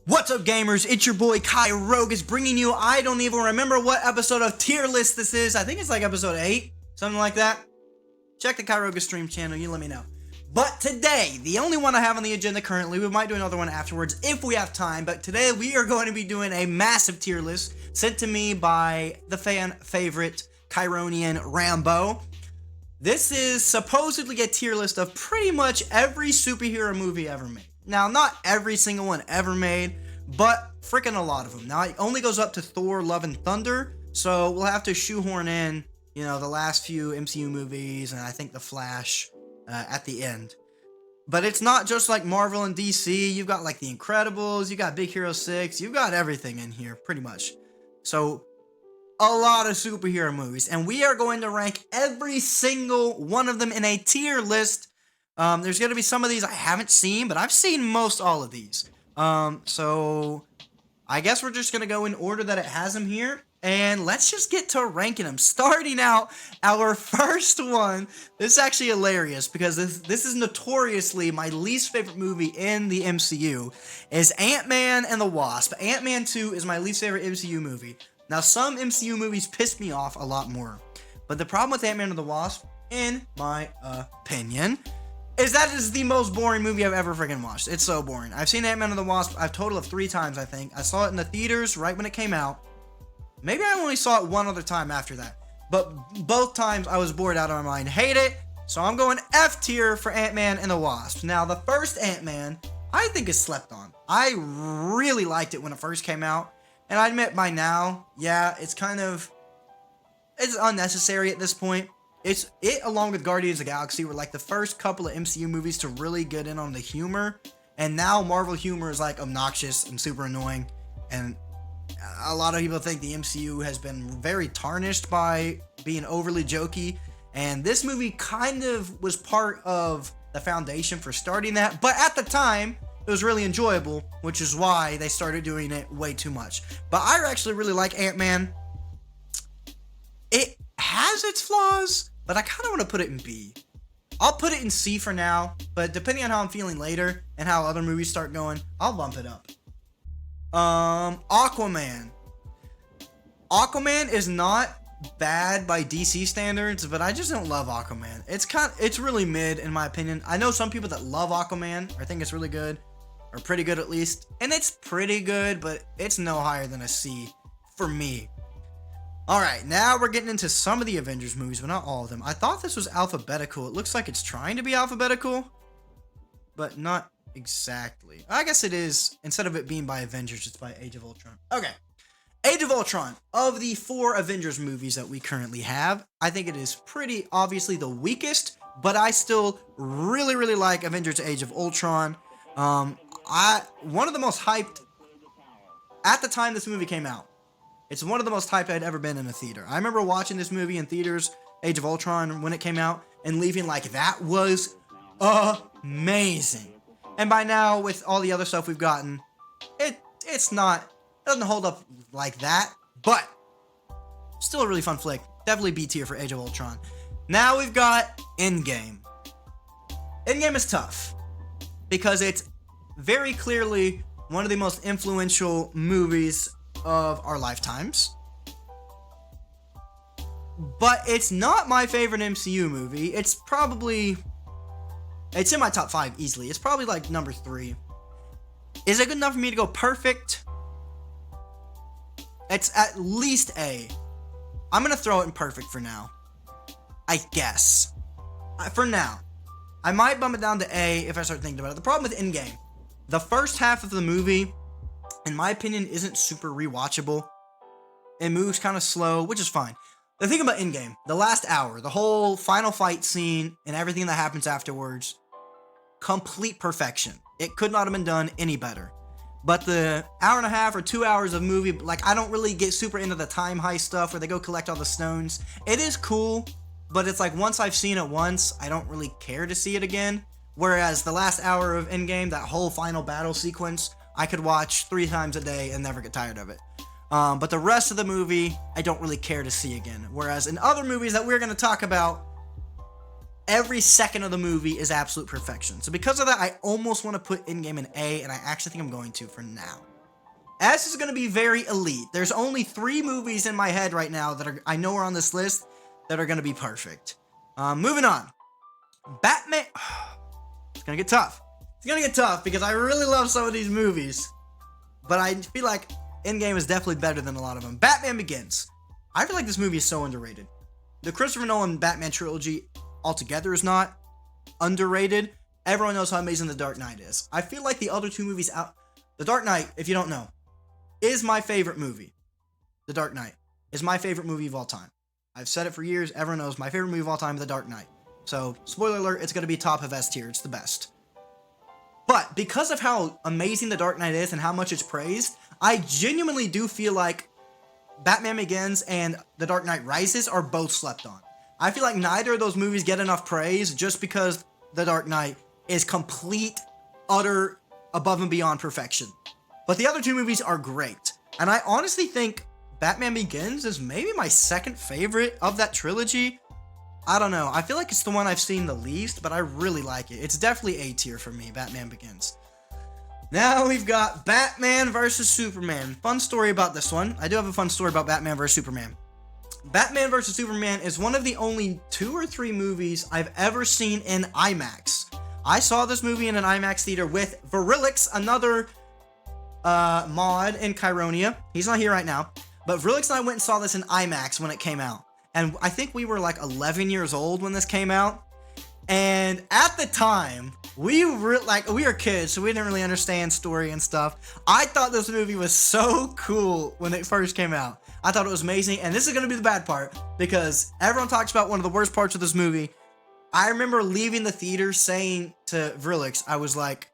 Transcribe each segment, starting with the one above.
What's up, gamers? It's your boy Kai Rogus bringing you, I don't even remember what episode of Tier List this is. I think it's like episode 8, something like that. Check the Kai Rogus stream channel, you let me know. But today, the only one I have on the agenda currently, we might do another one afterwards if we have time, but today we are going to be doing a massive tier list sent to me by the fan favorite Kyronian Rambo. This is supposedly a tier list of pretty much every superhero movie ever made. Now, not every single one ever made, but freaking a lot of them. Now, it only goes up to Thor, Love and Thunder, so we'll have to shoehorn in, the last few MCU movies, and I think The Flash at the end. But it's not just like Marvel and DC. You've got like The Incredibles, you got Big Hero 6, you've got everything in here, pretty much. So, a lot of superhero movies, and we are going to rank every single one of them in a tier list. There's going to be some of these I haven't seen, but I've seen most all of these. So I guess we're just going to go in order that it has them here, and let's just get to ranking them. Starting out, our first one, this is actually hilarious because this is notoriously my least favorite movie in the MCU, is Ant-Man and the Wasp. Ant-Man 2 is my least favorite MCU movie. Now, some MCU movies piss me off a lot more, but the problem with Ant-Man and the Wasp, in my opinion, is that is the most boring movie I've ever freaking watched. It's so boring. I've seen Ant-Man and the Wasp a total of 3 times, I think. I saw it in the theaters right when it came out. Maybe I only saw it one other time after that. But both times I was bored out of my mind. Hate it. So I'm going F tier for Ant-Man and the Wasp. Now, the first Ant-Man, I think is slept on. I really liked it when it first came out. And I admit by now, yeah, it's unnecessary at this point. It, along with Guardians of the Galaxy, were like the first couple of MCU movies to really get in on the humor. And now Marvel humor is like obnoxious and super annoying. And a lot of people think the MCU has been very tarnished by being overly jokey. And this movie kind of was part of the foundation for starting that. But at the time, it was really enjoyable, which is why they started doing it way too much. But I actually really like Ant-Man. It has its flaws, but I kind of want to put it in B. I'll put it in C for now, but depending on how I'm feeling later and how other movies start going, I'll bump it up. Aquaman. Aquaman is not bad by DC standards, but I just don't love Aquaman. It's really mid in my opinion. I know some people that love Aquaman or think it's really good, or pretty good at least, and it's pretty good, but it's no higher than a C for me. Alright, now we're getting into some of the Avengers movies, but not all of them. I thought this was alphabetical. It looks like it's trying to be alphabetical, but not exactly. I guess it is. Instead of it being by Avengers, it's by Age of Ultron. Okay. Age of Ultron. Of the 4 Avengers movies that we currently have, I think it is pretty obviously the weakest, but I still really, really like Avengers Age of Ultron. One of the most hyped at the time this movie came out. It's one of the most hyped I'd ever been in a theater. I remember watching this movie in theaters, Age of Ultron, when it came out, and leaving like, that was amazing. And by now, with all the other stuff we've gotten, it doesn't hold up like that, but still a really fun flick. Definitely B tier for Age of Ultron. Now we've got Endgame. Endgame is tough, because it's very clearly one of the most influential movies of our lifetimes, but it's not my favorite MCU movie. It's in my top 5 easily. It's probably like number 3. Is it good enough for me to go perfect? It's at least A. I'm gonna throw it in perfect for now, I guess. For now, I might bump it down to A if I start thinking about it. The problem with Endgame, the first half of the movie, in my opinion, isn't super rewatchable. It moves kind of slow, which is fine. The thing about Endgame, the last hour, the whole final fight scene and everything that happens afterwards, complete perfection. It could not have been done any better. But the hour and a half or 2 hours of movie, like, I don't really get super into the time heist stuff where they go collect all the stones. It is cool, but it's like once I've seen it once, I don't really care to see it again. Whereas the last hour of Endgame, that whole final battle sequence, I could watch 3 times a day and never get tired of it. But the rest of the movie, I don't really care to see again. Whereas in other movies that we're going to talk about, every second of the movie is absolute perfection. So because of that, I almost want to put Endgame in A, and I actually think I'm going to for now. S is going to be very elite. There's only 3 movies in my head right now that I know are on this list that are going to be perfect. Moving on. Batman. It's going to get tough. It's going to get tough because I really love some of these movies. But I feel like Endgame is definitely better than a lot of them. Batman Begins. I feel like this movie is so underrated. The Christopher Nolan Batman trilogy altogether is not underrated. Everyone knows how amazing The Dark Knight is. I feel like the other 2 movies out... The Dark Knight, if you don't know, is my favorite movie. The Dark Knight is my favorite movie of all time. I've said it for years. Everyone knows my favorite movie of all time is The Dark Knight. So, spoiler alert, it's going to be top of S tier. It's the best. But because of how amazing The Dark Knight is and how much it's praised, I genuinely do feel like Batman Begins and The Dark Knight Rises are both slept on. I feel like neither of those movies get enough praise just because The Dark Knight is complete, utter, above and beyond perfection. But the other 2 movies are great. And I honestly think Batman Begins is maybe my second favorite of that trilogy. I don't know. I feel like it's the one I've seen the least, but I really like it. It's definitely A tier for me, Batman Begins. Now we've got Batman vs. Superman. Fun story about this one. I do have a fun story about Batman vs. Superman. Batman vs. Superman is one of the only 2 or 3 movies I've ever seen in IMAX. I saw this movie in an IMAX theater with Virilix, another mod in Chironia. He's not here right now. But Virilix and I went and saw this in IMAX when it came out. And I think we were like 11 years old when this came out. And at the time, we were kids, so we didn't really understand story and stuff. I thought this movie was so cool when it first came out. I thought it was amazing. And this is going to be the bad part, because everyone talks about one of the worst parts of this movie. I remember leaving the theater saying to Virilix, I was like,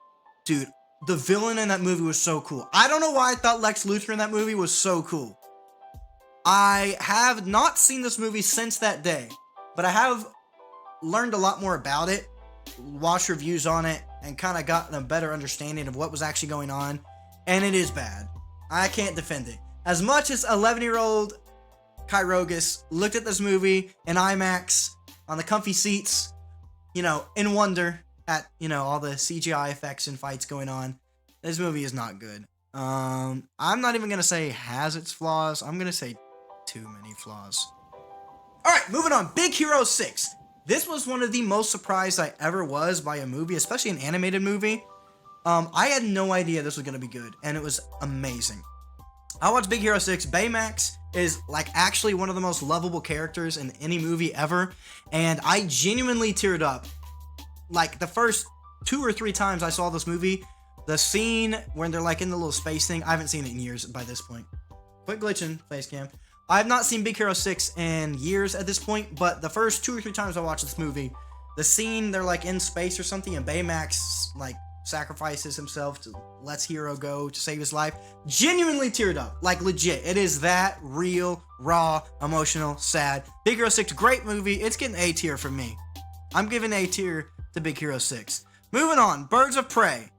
dude, the villain in that movie was so cool. I don't know why I thought Lex Luthor in that movie was so cool. I have not seen this movie since that day, but I have learned a lot more about it, watched reviews on it, and kind of gotten a better understanding of what was actually going on, and it is bad. I can't defend it. As much as 11-year-old Kyrogus looked at this movie in IMAX on the comfy seats, you know, in wonder at, you know, all the CGI effects and fights going on, this movie is not good. I'm not even going to say has its flaws. I'm going to say too many flaws. Alright, moving on. Big Hero 6. This was one of the most surprised I ever was by a movie, especially an animated movie. I had no idea this was going to be good, and it was amazing. I watched Big Hero 6. Baymax is like actually one of the most lovable characters in any movie ever, and I genuinely teared up. Like the first 2 or 3 times I saw this movie, the scene when they're like in the little space thing, I haven't seen it in years by this point. Quit glitching, Facecam. I have not seen Big Hero 6 in years at this point, but the first 2 or 3 times I watched this movie, the scene they're like in space or something and Baymax like sacrifices himself to lets Hero go to save his life, genuinely teared up. Like legit. It is that real, raw, emotional, sad. Big Hero 6, great movie. It's getting A tier from me. I'm giving A tier to Big Hero 6. Moving on, Birds of Prey.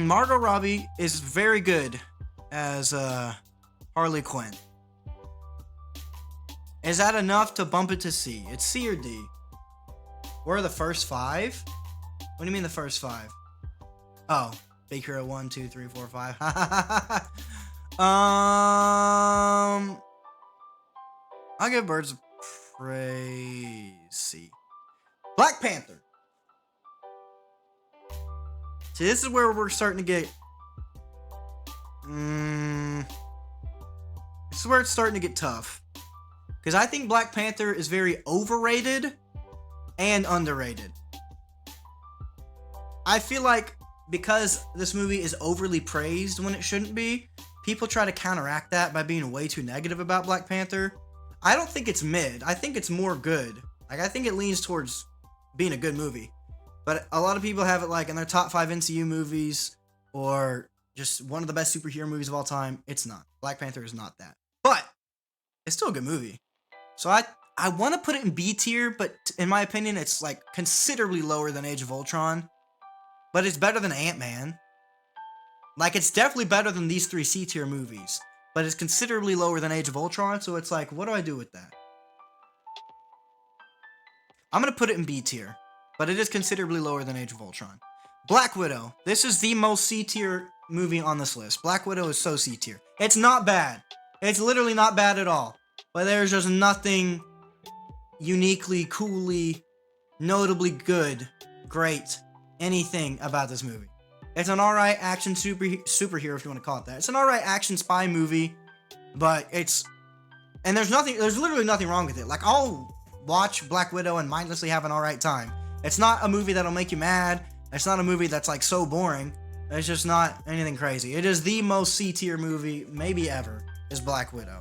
Margot Robbie is very good as Harley Quinn. Is that enough to bump it to C? It's C or D. Where are the first 5? What do you mean the first 5? Oh, Big Hero 1, 2, 3, 4, 5. I'll give Birds of Prey C. Black Panther. See, this is where we're starting to get... This is where it's starting to get tough. Because I think Black Panther is very overrated and underrated. I feel like because this movie is overly praised when it shouldn't be, people try to counteract that by being way too negative about Black Panther. I don't think it's mid. I think it's more good. Like, I think it leans towards being a good movie. But a lot of people have it like in their top 5 MCU movies or just one of the best superhero movies of all time. It's not. Black Panther is not that. But it's still a good movie. So I want to put it in B tier, but in my opinion, it's like considerably lower than Age of Ultron. But it's better than Ant-Man. Like, it's definitely better than these 3 C tier movies. But it's considerably lower than Age of Ultron, so it's like, what do I do with that? I'm going to put it in B tier. but it is considerably lower than Age of Ultron. Black Widow. This is the most C-tier movie on this list. Black Widow is so C-tier. It's not bad. It's literally not bad at all. But there's just nothing uniquely, coolly, notably good, great, anything about this movie. It's an alright action superhero, if you want to call it that. It's an alright action spy movie, but it's... And there's literally nothing wrong with it. Like, I'll watch Black Widow and mindlessly have an alright time. It's not a movie that'll make you mad. It's not a movie that's, like, so boring. It's just not anything crazy. It is the most C-tier movie, maybe ever, is Black Widow.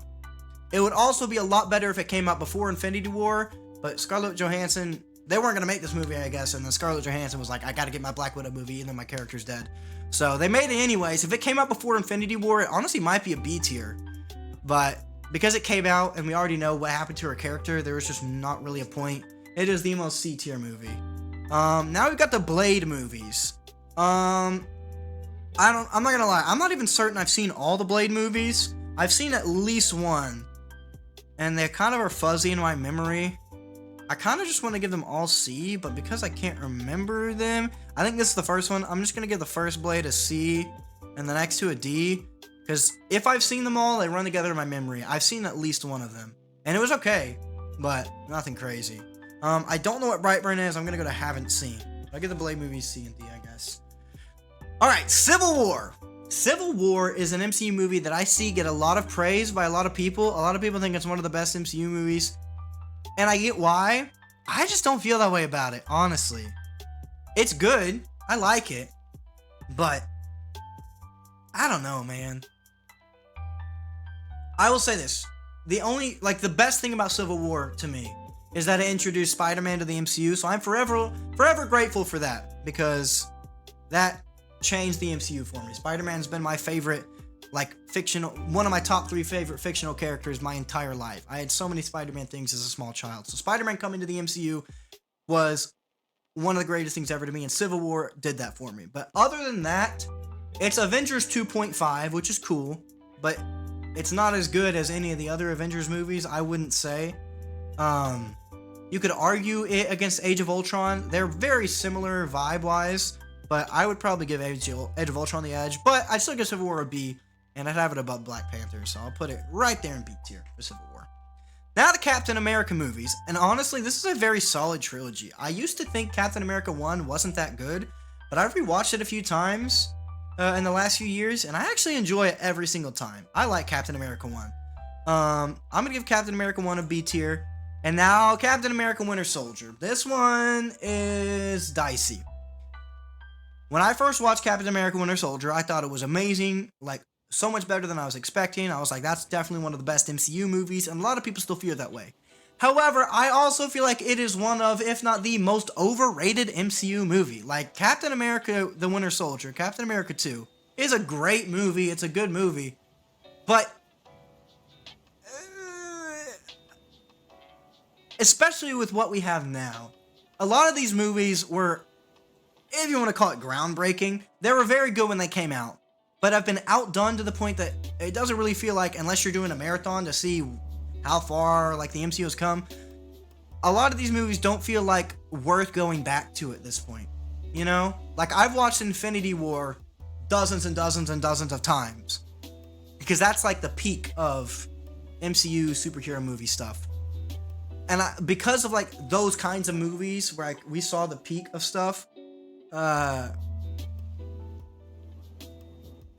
It would also be a lot better if it came out before Infinity War, but Scarlett Johansson, they weren't going to make this movie, I guess, and then Scarlett Johansson was like, I gotta get my Black Widow movie, and then my character's dead. So they made it anyways. If it came out before Infinity War, it honestly might be a B tier. But because it came out and we already know what happened to her character, there was just not really a point. It is the most C tier movie. Now we've got the Blade movies. I'm not gonna lie, I'm not even certain I've seen all the Blade movies. I've seen at least one, and they kind of are fuzzy in my memory. I kind of just want to give them all C, but because I can't remember them, I think this is the first one. I'm just gonna give the first Blade a C, and the next two a D, because if I've seen them all, they run together in my memory. I've seen at least one of them, and it was okay, but nothing crazy. I don't know what Brightburn is. I'm gonna go to haven't seen. I'll give the Blade movies C and D, I guess. Alright, Civil War. Civil War is an MCU movie that I see get a lot of praise by a lot of people. A lot of people think it's one of the best MCU movies. And I get why. I just don't feel that way about it, honestly. It's good. I like it. But I don't know, man. I will say this. The best thing about Civil War to me is that it introduced Spider-Man to the MCU. So I'm forever grateful for that, because that changed the MCU for me. Spider-Man's been my favorite, one of my top 3 favorite fictional characters my entire life. I had so many Spider-Man things as a small child. So Spider-Man coming to the MCU was one of the greatest things ever to me, and Civil War did that for me. But other than that, it's Avengers 2.5, which is cool, but it's not as good as any of the other Avengers movies, I wouldn't say. You could argue it against Age of Ultron. They're very similar vibe-wise, but I would probably give Age of Ultron the edge. But I'd still give Civil War a B, and I'd have it above Black Panther, so I'll put it right there in B tier for Civil War. Now the Captain America movies, and honestly, this is a very solid trilogy. I used to think Captain America 1 wasn't that good, but I've rewatched it a few times in the last few years, and I actually enjoy it every single time. I like Captain America 1. I'm gonna give Captain America 1 a B tier. And now, Captain America Winter Soldier. This one is dicey. When I first watched Captain America Winter Soldier, I thought it was amazing, so much better than I was expecting. I was like, that's definitely one of the best MCU movies, and a lot of people still feel that way. However, I also feel like it is one of, if not the most overrated MCU movie. Captain America the Winter Soldier, Captain America 2, is a great movie, it's a good movie, but especially with what we have now, a lot of these movies were, if you want to call it groundbreaking, they were very good when they came out, but have been outdone to the point that it doesn't really feel like, unless you're doing a marathon to see how far the MCU has come, a lot of these movies don't feel like worth going back to at this point. You know? I've watched Infinity War dozens and dozens and dozens of times, because that's the peak of MCU superhero movie stuff. And because of those kinds of movies where we saw the peak of stuff, a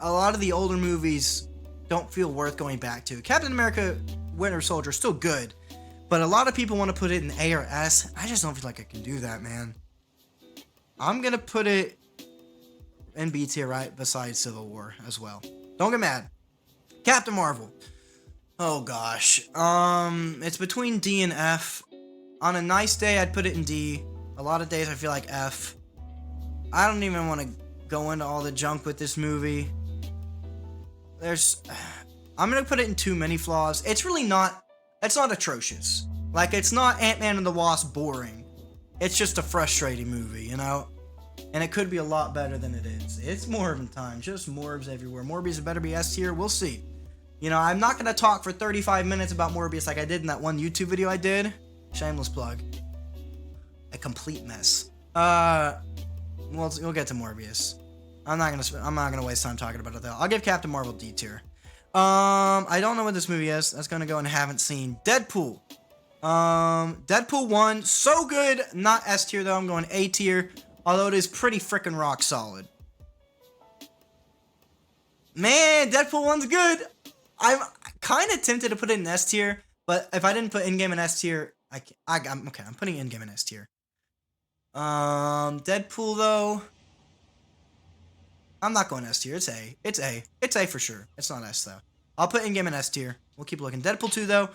lot of the older movies don't feel worth going back to. Captain America Winter Soldier is still good, but a lot of people want to put it in A or S. I just don't feel like I can do that, man. I'm gonna put it in B tier right beside Civil War as well. Don't get mad. Captain Marvel. Oh gosh, it's between D and F. On a nice day, I'd put it in D. A lot of days, I feel like F. I don't even want to go into all the junk with this movie. I'm gonna put it in too many flaws. It's not atrocious. It's not Ant-Man and the Wasp boring. It's just a frustrating movie, you know? And it could be a lot better than it is. It's Morbin time, just Morbs everywhere. Morbius better be S tier, we'll see. You know, I'm not going to talk for 35 minutes about Morbius like I did in that one YouTube video I did. Shameless plug. A complete mess. We'll get to Morbius. I'm not gonna waste time talking about it though. I'll give Captain Marvel D tier. I don't know what this movie is. That's gonna go and haven't seen. Deadpool. Deadpool 1, so good. Not S tier though. I'm going A tier. Although it is pretty freaking rock solid. Man, Deadpool 1's good. I'm kind of tempted to put it in S tier, but if I didn't put Endgame in S tier, I'm okay. I'm putting Endgame in S tier. Deadpool though, I'm not going S tier. It's A. It's A. It's A for sure. It's not S though. I'll put Endgame in S tier. We'll keep looking. Deadpool 2 though,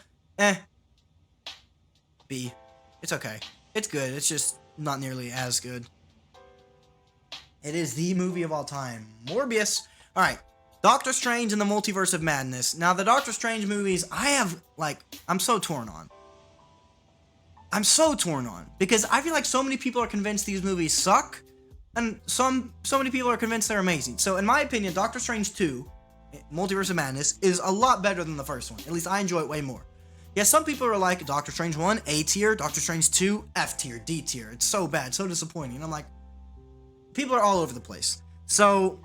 B. It's okay. It's good. It's just not nearly as good. It is the movie of all time. Morbius. All right. Doctor Strange and the Multiverse of Madness. Now, the Doctor Strange movies, I'm so torn on. I'm so torn on. Because I feel like so many people are convinced these movies suck. And so many people are convinced they're amazing. So, in my opinion, Doctor Strange 2, Multiverse of Madness, is a lot better than the first one. At least I enjoy it way more. Yeah, some people are like, Doctor Strange 1, A tier. Doctor Strange 2, F tier, D tier. It's so bad, so disappointing. And I'm like, people are all over the place. So,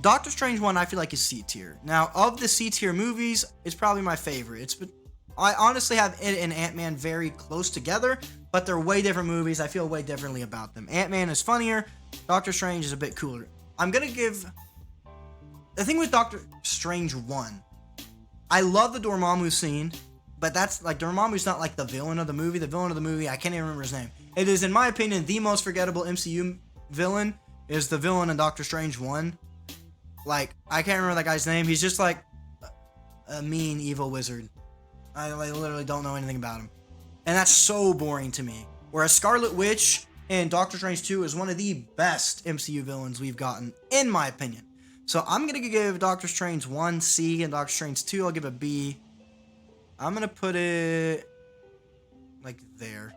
Doctor Strange 1, I feel like is C tier. Now, of the C tier movies, it's probably my favorite. I honestly have it and Ant-Man very close together, but they're way different movies. I feel way differently about them. Ant-Man is funnier. Doctor Strange is a bit cooler. I'm gonna give... The thing with Doctor Strange 1, I love the Dormammu scene, but that's, like, Dormammu's not, like, the villain of the movie. The villain of the movie, I can't even remember his name. It is, in my opinion, the most forgettable MCU villain is the villain in Doctor Strange 1. Like, I can't remember that guy's name. He's just, like, a mean, evil wizard. I literally don't know anything about him. And that's so boring to me. Whereas Scarlet Witch in Doctor Strange 2 is one of the best MCU villains we've gotten, in my opinion. So I'm going to give Doctor Strange 1 C and Doctor Strange 2 I'll give a B. I'm going to put it like there.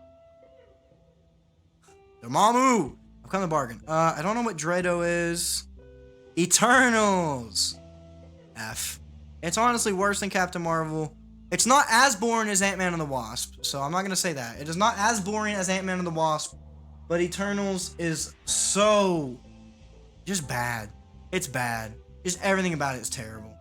Dormammu! I've come to bargain. I don't know what Dredo is. Eternals! F. It's honestly worse than Captain Marvel. It's not as boring as Ant-Man and the Wasp, so I'm not going to say that. It is not as boring as Ant-Man and the Wasp, but Eternals is so just bad. It's bad. Just everything about it is terrible.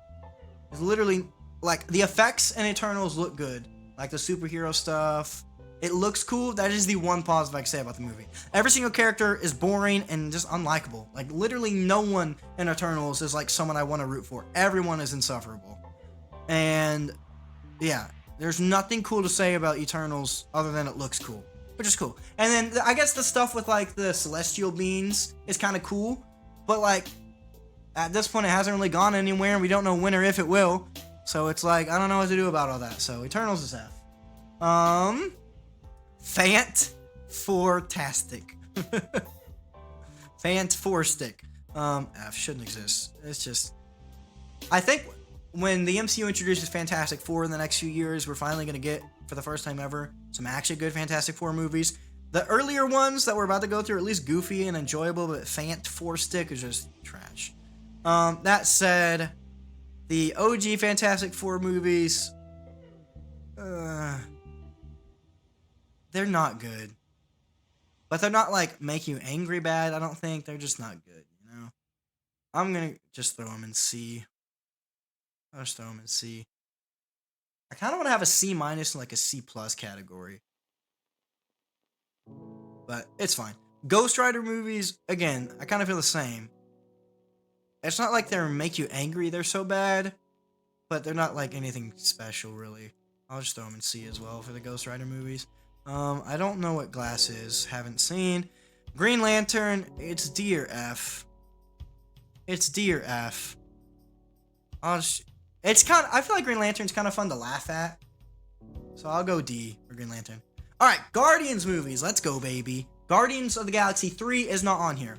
It's literally, like, the effects in Eternals look good. Like, the superhero stuff. It looks cool. That is the one positive I can say about the movie. Every single character is boring and just unlikable. Like, literally no one in Eternals is, like, someone I want to root for. Everyone is insufferable. And, yeah, there's nothing cool to say about Eternals other than it looks cool. Which is cool. And then, I guess the stuff with, like, the celestial beings is kind of cool. But, like, at this point, it hasn't really gone anywhere, and we don't know when or if it will. So it's like, I don't know what to do about all that. So Eternals is F. Fant-for-tastic. Fant-for-stick. F shouldn't exist. It's just... I think when the MCU introduces Fantastic Four in the next few years, we're finally going to get, for the first time ever, some actually good Fantastic Four movies. The earlier ones that we're about to go through are at least goofy and enjoyable, but Fant-for-stick is just trash. That said, the OG Fantastic Four movies, they're not good. But they're not, like, make you angry bad, I don't think. They're just not good, you know? I'm gonna just throw them in C. I'll just throw them in C. I kind of want to have a C minus in, like, a C plus category. But it's fine. Ghost Rider movies, again, I kind of feel the same. It's not like they make you angry, they're so bad. But they're not, like, anything special, really. I'll just throw them in C as well for the Ghost Rider movies. I don't know what Glass is. Haven't seen. Green Lantern, it's D or F. It's D or F. It's kind of, I feel like Green Lantern's kind of fun to laugh at. So I'll go D for Green Lantern. Alright, Guardians movies. Let's go, baby. Guardians of the Galaxy 3 is not on here.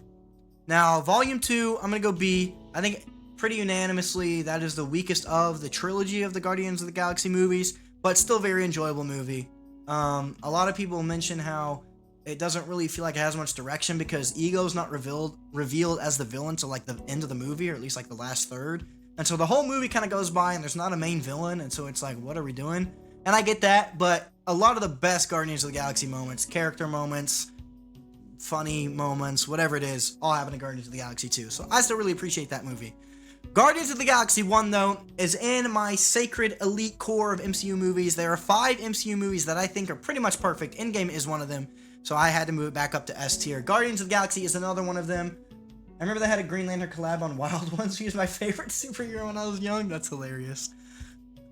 Now, Volume 2, I'm going to go B. I think pretty unanimously that is the weakest of the trilogy of the Guardians of the Galaxy movies, but still very enjoyable movie. A lot of people mention how it doesn't really feel like it has much direction because Ego's not revealed as the villain till, like, the end of the movie, or at least, like, the last third. And so the whole movie kind of goes by and there's not a main villain, and so it's like, what are we doing? And I get that, but a lot of the best Guardians of the Galaxy moments, character moments, funny moments, whatever it is, all happen in Guardians of the Galaxy 2. So I still really appreciate that movie. Guardians of the Galaxy 1, though, is in my sacred elite core of MCU movies. There are 5 MCU movies that I think are pretty much perfect. Endgame is one of them, so I had to move it back up to S tier. Guardians of the Galaxy is another one of them. I remember they had a Green Lantern collab on Wild Ones. He was my favorite superhero when I was young. That's hilarious.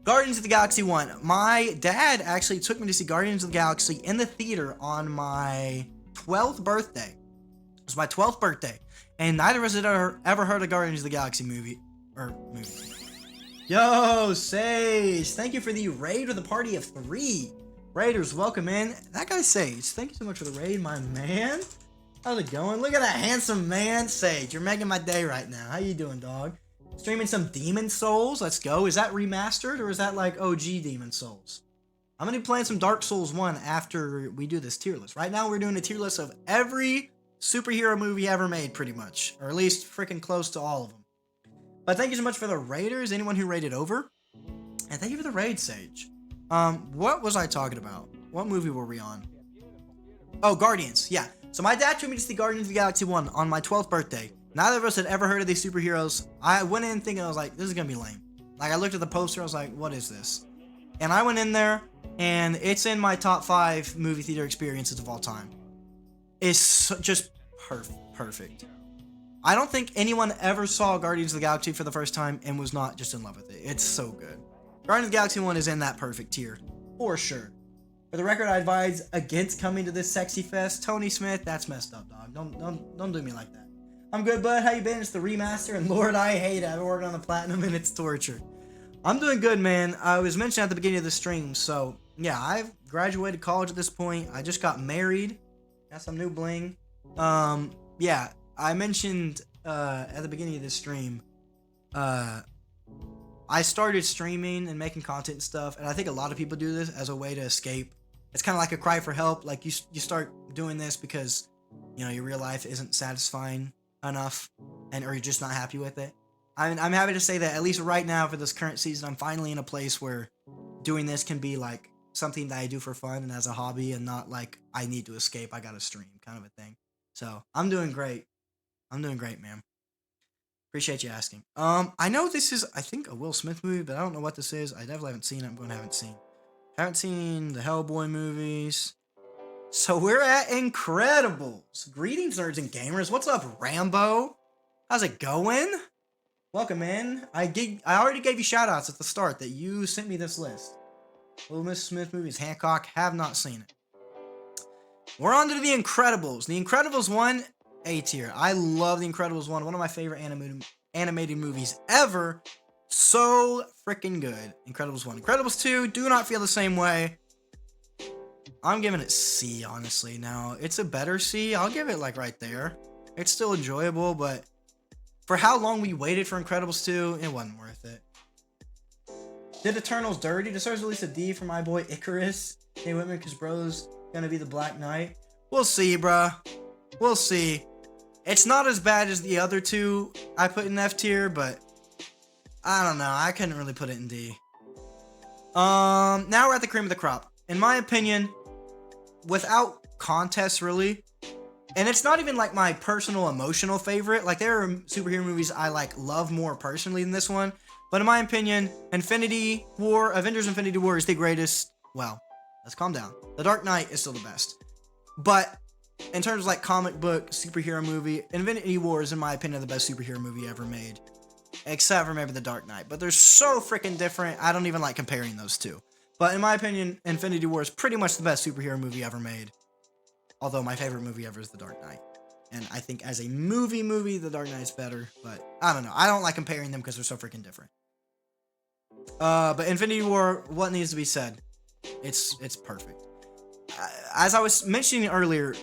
Guardians of the Galaxy 1. My dad actually took me to see Guardians of the Galaxy in the theater on my 12th birthday. It was my 12th birthday. And neither of us had ever heard a Guardians of the Galaxy movie. Yo, Sage. Thank you for the raid with a party of 3. Raiders, welcome in. That guy, Sage. Thank you so much for the raid, my man. How's it going? Look at that handsome man, Sage. You're making my day right now. How you doing, dog? Streaming some Demon Souls. Let's go. Is that remastered or is that like OG Demon Souls? I'm going to be playing some Dark Souls 1 after we do this tier list. Right now, we're doing a tier list of every superhero movie ever made, pretty much. Or at least freaking close to all of them. But thank you so much for the raiders. Anyone who raided over. And thank you for the raid, Sage. What was I talking about? What movie were we on? Oh, Guardians. Yeah. So my dad took me to see Guardians of the Galaxy 1 on my 12th birthday. Neither of us had ever heard of these superheroes. I went in thinking, I was like, this is going to be lame. Like, I looked at the poster, I was like, what is this? And I went in there, and it's in my top 5 movie theater experiences of all time. It's just perfect. I don't think anyone ever saw Guardians of the Galaxy for the first time and was not just in love with it. It's so good. Guardians of the Galaxy 1 is in that perfect tier, for sure. For the record, I advise against coming to this sexy fest. Tony Smith, that's messed up, dog. Don't do me like that. I'm good, bud. How you been? It's the remaster, and Lord, I hate it. I've worked on the platinum, and it's torture. I'm doing good, man. I was mentioned at the beginning of the stream, so yeah, I've graduated college at this point. I just got married. Got some new bling. Yeah, I mentioned at the beginning of this stream, I started streaming and making content and stuff, and I think a lot of people do this as a way to escape. It's kind of like a cry for help. Like you start doing this because, you know, your real life isn't satisfying enough, or you're just not happy with it. I'm happy to say that at least right now for this current season, I'm finally in a place where doing this can be like something that I do for fun and as a hobby, and not like I need to escape, I gotta stream kind of a thing. So I'm doing great. I'm doing great, man. Appreciate you asking. I know this is, I think, a Will Smith movie, but I don't know what this is. I definitely haven't seen it. I'm going to haven't seen the Hellboy movies. So we're at Incredibles. Greetings, nerds and gamers. What's up, Rambo? How's it going? Welcome in. I already gave you shoutouts at the start that you sent me this list. Will Smith movies, Hancock, have not seen it. We're on to The Incredibles. The Incredibles 1, A tier. I love The Incredibles 1. One of my favorite animated movies ever. So freaking good. Incredibles 1. Incredibles 2, do not feel the same way. I'm giving it C, honestly. Now, it's a better C. I'll give it like right there. It's still enjoyable, but for how long we waited for Incredibles 2, it wasn't worth it. Did Eternals dirty? Deserves at least a D for my boy Icarus. Hey, Whitman, because bro's gonna be the Black Knight. We'll see, bruh. We'll see. It's not as bad as the other two I put in F tier, but I don't know. I couldn't really put it in D. Now we're at the cream of the crop. In my opinion, without contest, really, and it's not even like my personal emotional favorite. Like, there are superhero movies I like love more personally than this one. But in my opinion, Avengers Infinity War is the greatest. Well, let's calm down. The Dark Knight is still the best. But in terms of like comic book superhero movie, Infinity War is in my opinion the best superhero movie ever made. Except for maybe The Dark Knight. But they're so freaking different, I don't even like comparing those two. But in my opinion, Infinity War is pretty much the best superhero movie ever made. Although my favorite movie ever is The Dark Knight. And I think as a movie, The Dark Knight's better. But I don't know. I don't like comparing them because they're so freaking different. But Infinity War, what needs to be said? It's perfect. As I was mentioning earlier,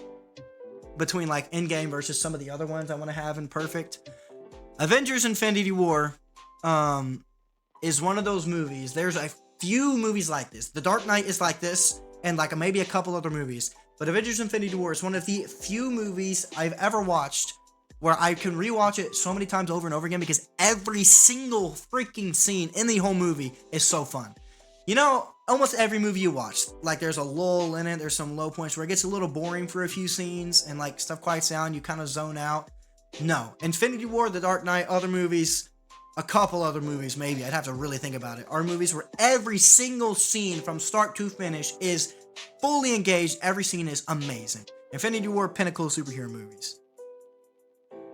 between like Endgame versus some of the other ones I want to have in perfect, Avengers Infinity War is one of those movies. There's a few movies like this. The Dark Knight is like this, and like maybe a couple other movies. But Avengers Infinity War is one of the few movies I've ever watched where I can rewatch it so many times over and over again because every single freaking scene in the whole movie is so fun. You know, almost every movie you watch, like there's a lull in it, there's some low points where it gets a little boring for a few scenes and like stuff quiets down, you kind of zone out. No, Infinity War, The Dark Knight, other movies, a couple other movies maybe, I'd have to really think about it, are movies where every single scene from start to finish is fully engaged, every scene is amazing. Infinity War, pinnacle superhero movies.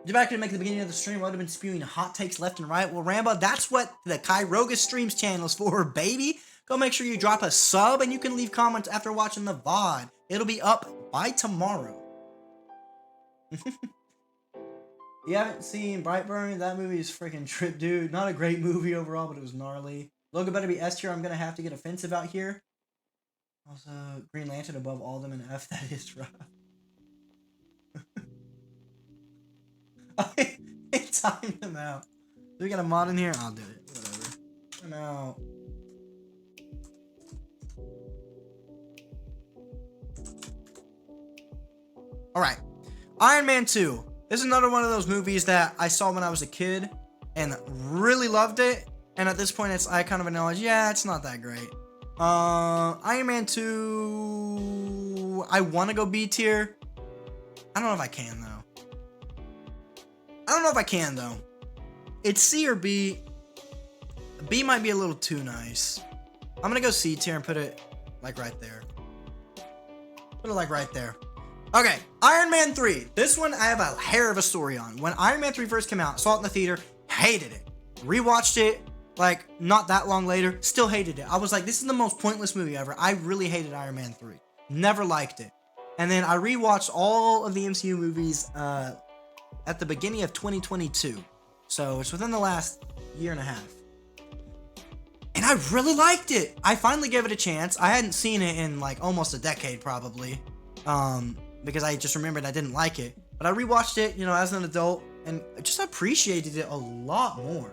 Get back to make the beginning of the stream, I would have been spewing hot takes left and right. Well, Rambo, that's what the Kyroga Streams channel is for, baby. Go make sure you drop a sub and you can leave comments after watching the VOD. It'll be up by tomorrow. You haven't seen Brightburn? That movie is freaking trip, dude. Not a great movie overall, but it was gnarly. Logo better be S tier. I'm going to have to get offensive out here. Also, Green Lantern above all of them and F. That is rough. I timed them out. Do we got a mod in here? I'll do it. Whatever. I'm out. Alright. Iron Man 2. This is another one of those movies that I saw when I was a kid and really loved it. And at this point, I kind of acknowledge, yeah, it's not that great. Iron Man 2, I want to go B tier. I don't know if I can, though. It's C or B. B might be a little too nice. I'm going to go C tier and put it, like, right there. Put it, like, right there. Okay, Iron Man 3. This one I have a hair of a story on. When Iron Man 3 first came out, saw it in the theater, hated it. Rewatched it, like, not that long later, still hated it. I was like, this is the most pointless movie ever. I really hated Iron Man 3. Never liked it. And then I rewatched all of the MCU movies at the beginning of 2022. So it's within the last year and a half. And I really liked it. I finally gave it a chance. I hadn't seen it in like almost a decade probably. Because I just remembered I didn't like it. But I rewatched it, you know, as an adult and just appreciated it a lot more.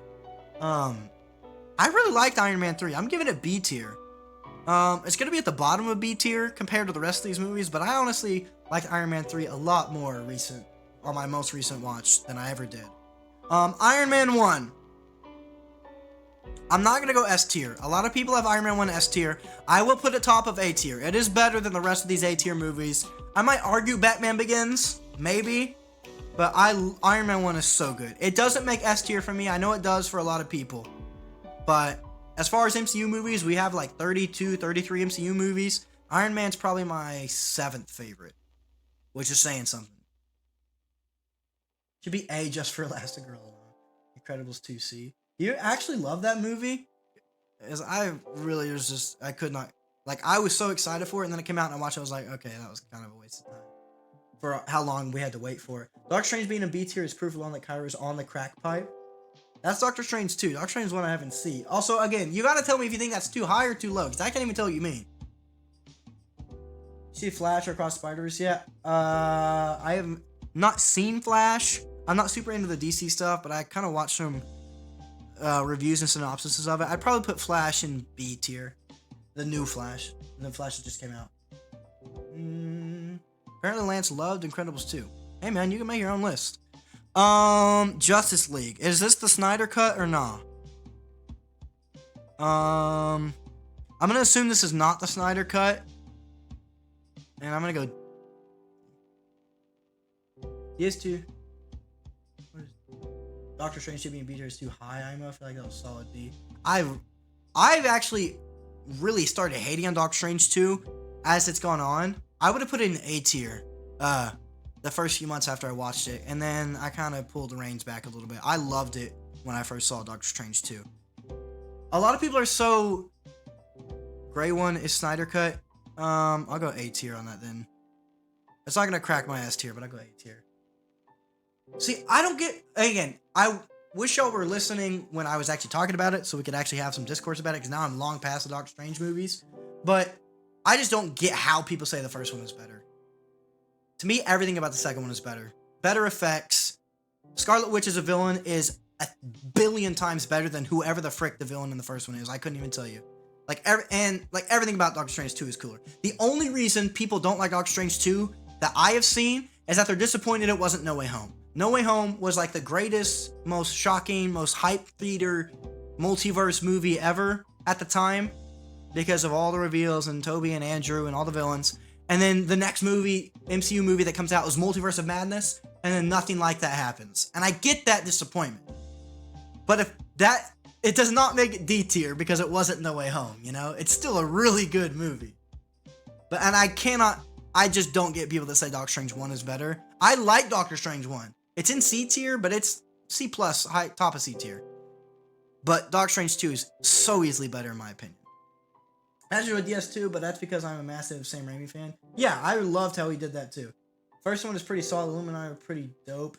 I really liked Iron Man 3. I'm giving it B tier. It's going to be at the bottom of B tier compared to the rest of these movies, but I honestly liked Iron Man 3 a lot more recent, or my most recent watch, than I ever did. Iron Man 1. I'm not going to go S tier. A lot of people have Iron Man 1 S tier. I will put it top of A tier. It is better than the rest of these A tier movies. I might argue Batman Begins, maybe, but Iron Man 1 is so good. It doesn't make S tier for me. I know it does for a lot of people, but as far as MCU movies, we have like 32, 33 MCU movies. Iron Man's probably my 7th favorite, which is saying something. Should be A just for Elastigirl alone. Incredibles 2C. You actually love that movie? Because I really was just, I could not, like, I was so excited for it, and then it came out and I watched it, I was like, okay, that was kind of a waste of time. For how long we had to wait for it. Doctor Strange being a B tier is proof alone that Kyra is on the crack pipe. That's Doctor Strange 2. Doctor Strange 1 I haven't seen. Also, again, you gotta tell me if you think that's too high or too low, because I can't even tell what you mean. See Flash or Across Spider-Verse yet? I have not seen Flash. I'm not super into the DC stuff, but I kind of watched some reviews and synopsises of it. I'd probably put Flash in B tier. The new Flash. The Flash that just came out. Apparently Lance loved Incredibles 2. Hey man, you can make your own list. Justice League. Is this the Snyder cut or nah? I'm gonna assume this is not the Snyder cut. And I'm gonna go DS2. Doctor Strange should be in B tier is too high. I feel like that was solid B. I've actually really started hating on Doctor Strange 2 as it's gone on. I would have put it in A tier the first few months after I watched it, and then I kind of pulled the reins back a little bit. I loved it when I first saw Doctor Strange 2. A lot of people are so Gray one is Snyder cut. I'll go A tier on that then. It's not gonna crack my S tier, but I'll go A tier. See, I don't get, again, I wish y'all were listening when I was actually talking about it so we could actually have some discourse about it, because now I'm long past the Doctor Strange movies. But I just don't get how people say the first one is better. To me, everything about the second one is better. Better effects. Scarlet Witch as a villain is a billion times better than whoever the frick the villain in the first one is. I couldn't even tell you. Everything about Doctor Strange 2 is cooler. The only reason people don't like Doctor Strange 2 that I have seen is that they're disappointed it wasn't No Way Home. No Way Home was like the greatest, most shocking, most hype theater multiverse movie ever at the time. because of all the reveals and Toby and Andrew and all the villains. And then the next movie, MCU movie that comes out is Multiverse of Madness, and then nothing like that happens. And I get that disappointment. But if that, it does not make it D tier because it wasn't No Way Home, you know? It's still a really good movie. But, and I just don't get people that say Doctor Strange 1 is better. I like Doctor Strange 1. It's in C tier, but it's C+, top of C tier. But Doctor Strange 2 is so easily better in my opinion. As you with DS2, but that's because I'm a massive Sam Raimi fan. Yeah, I loved how he did that too. First one is pretty solid. Illuminati were pretty dope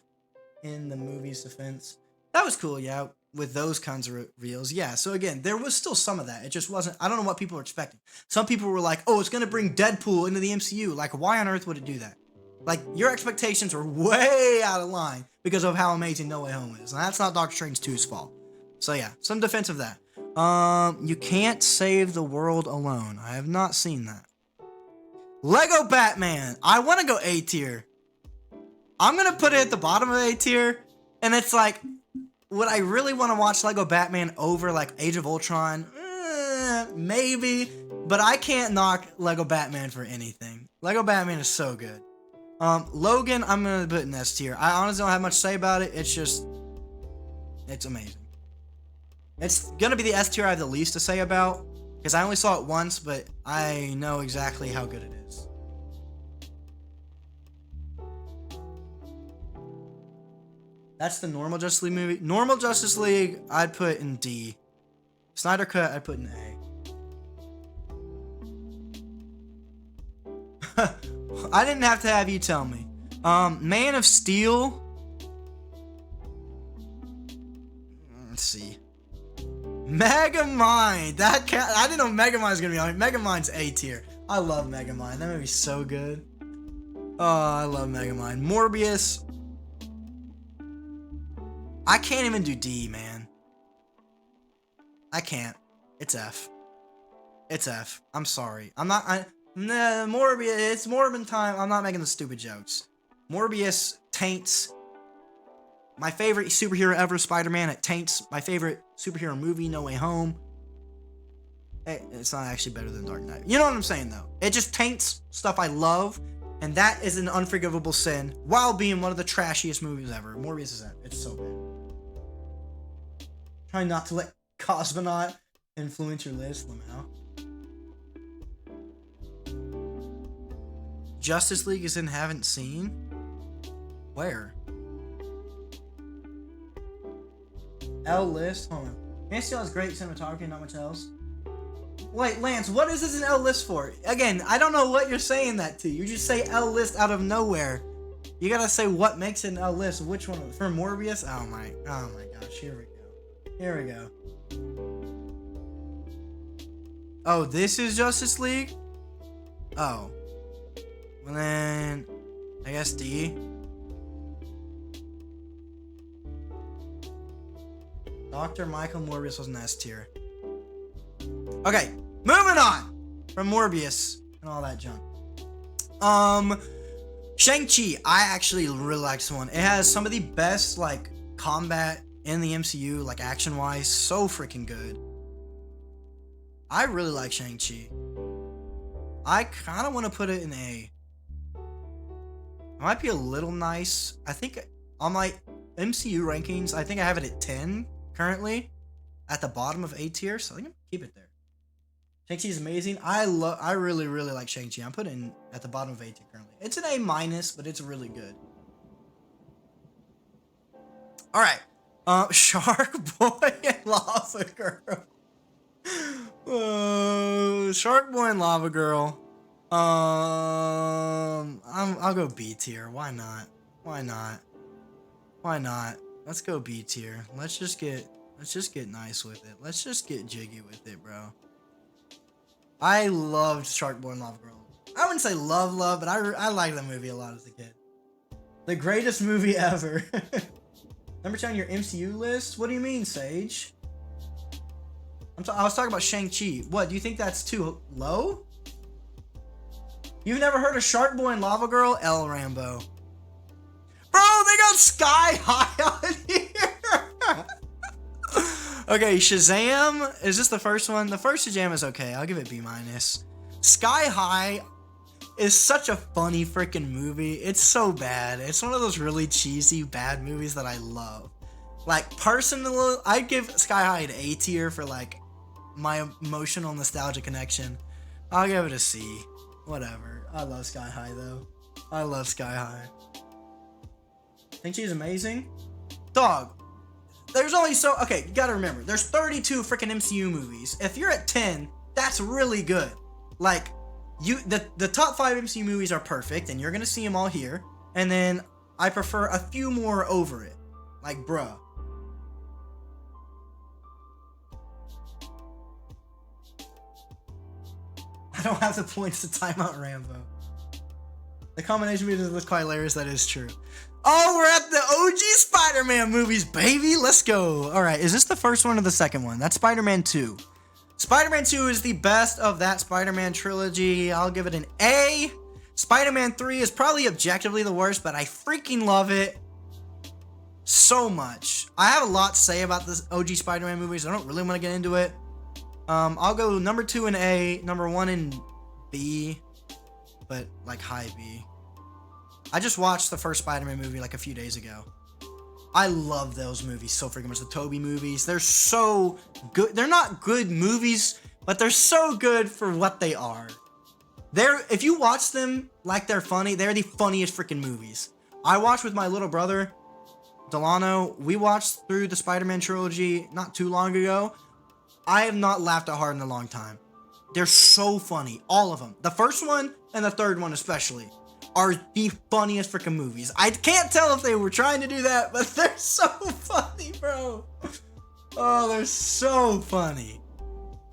in the movie's defense. That was cool, yeah, with those kinds of reveals. Yeah, so again, there was still some of that. It just wasn't, I don't know what people were expecting. Some people were like, oh, it's going to bring Deadpool into the MCU. Like, why on earth would it do that? Like, your expectations are way out of line because of how amazing No Way Home is. And that's not Doctor Strange 2's fault. So yeah, some defense of that. You can't save the world alone. I have not seen that. Lego Batman. I want to go A tier. I'm going to put it at the bottom of A tier. And it's like, would I really want to watch Lego Batman over like Age of Ultron? Maybe. But I can't knock Lego Batman for anything. Lego Batman is so good. Logan, I'm going to put in S tier. I honestly don't have much to say about it. It's just, it's amazing. It's going to be the S tier I have the least to say about, because I only saw it once, but I know exactly how good it is. That's the normal Justice League movie. Normal Justice League, I'd put in D. Snyder Cut, I'd put in A. I didn't have to have you tell me. Man of Steel. Let's see. Megamind. I didn't know Megamind was gonna be on it. Megamind's A tier. I love Megamind. That movie's so good. Oh, I love Megamind. Morbius. I can't even do D, man. I can't. It's F. It's F. I'm sorry. Morbius. It's Morbin time. I'm not making the stupid jokes. Morbius taints my favorite superhero ever, Spider-Man. It taints my favorite superhero movie, No Way Home. It's not actually better than Dark Knight. You know what I'm saying, though? It just taints stuff I love, and that is an unforgivable sin, while being one of the trashiest movies ever. Morbius is that. It's so bad. Trying not to let Cosmonaut influence your list, Lamau. Justice League is in Haven't Seen? Where? L list? Hold on. Man Steel has great cinematography, not much else. Wait, Lance, what is this an L list for? Again, I don't know what you're saying that to. You just say L list out of nowhere. You gotta say what makes it an L list. Which one? For Morbius? Oh my gosh, here we go. Here we go. Oh, this is Justice League? Oh. Well then, I guess D. Dr. Michael Morbius was an S tier. Okay, moving on from Morbius and all that junk. Shang-Chi, I actually really like this one. It has some of the best, like, combat in the MCU, like, action-wise. So freaking good. I really like Shang-Chi. I kind of want to put it in A. It might be a little nice. I think on my MCU rankings, I think I have it at 10 currently. At the bottom of A tier, so I think I'm gonna keep it there. Shang-Chi is amazing. I really like Shang-Chi. I'm putting it at the bottom of A tier currently. It's an A minus, but it's really good. All right, Shark Boy and Lava Girl. Shark Boy and Lava Girl. I'll go B tier. Why not? Why not? Why not? Let's go B tier. Let's just get nice with it. Let's just get jiggy with it, bro. I loved Shark Boy and Lava Girl. I wouldn't say love, but I liked that movie a lot as a kid. The greatest movie ever. Number 10 on your MCU list? What do you mean, Sage? I was talking about Shang-Chi. What, do you think that's too low? You've never heard of Shark Boy and Lava Girl? El Rambo. Bro, they got Sky High on here! Okay, Shazam. Is this the first one? The first Shazam is okay. I'll give it B-. Sky High is such a funny freaking movie. It's so bad. It's one of those really cheesy, bad movies that I love. Like, personally, I'd give Sky High an A tier for, like, my emotional nostalgia connection. I'll give it a C. Whatever. I love Sky High, though. I love Sky High. Think she's amazing? Dog. There's only so... Okay, you gotta remember. There's 32 freaking MCU movies. If you're at 10, that's really good. Like, the top 5 MCU movies are perfect, and you're gonna see them all here. And then I prefer a few more over it. Like, bruh. I don't have the points to time out Rambo. The combination music was quite hilarious, that is true. Oh, we're at the OG Spider-Man movies, baby. Let's go. All right, is this the first one or the second one? That's Spider-Man 2. Spider-Man 2 is the best of that Spider-Man trilogy. I'll give it an A. Spider-Man 3 is probably objectively the worst, but I freaking love it so much. I have a lot to say about this OG Spider-Man movies. I don't really want to get into it. I'll go number 2 in A, number 1 in B, but like high B. I just watched the first Spider-Man movie like a few days ago. I love those movies so freaking much. The Tobey movies, they're so good. They're not good movies, but they're so good for what they are. If you watch them like they're funny, they're the funniest freaking movies. I watched with my little brother, Delano. We watched through the Spider-Man trilogy not too long ago. I have not laughed that hard in a long time. They're so funny, all of them. The first one and the third one especially are the funniest freaking movies. I can't tell if they were trying to do that, but they're so funny, bro. Oh, they're so funny.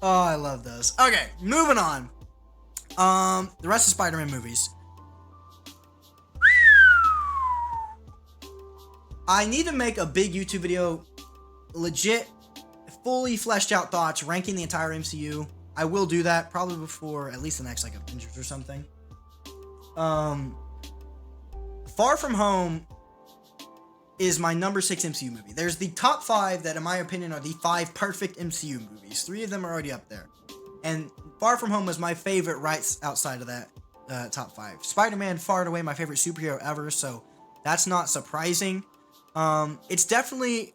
Oh, I love those. Okay, moving on. The rest of Spider-Man movies. I need to make a big YouTube video, legit, fully fleshed out thoughts, ranking the entire MCU. I will do that probably before at least the next like Avengers or something. Far From Home is my number 6 MCU movie. There's the top 5 that in my opinion are the 5 perfect MCU movies. 3 of them are already up there. And Far From Home is my favorite right outside of that top 5. Spider-Man, far and away my favorite superhero ever, so that's not surprising. It's definitely...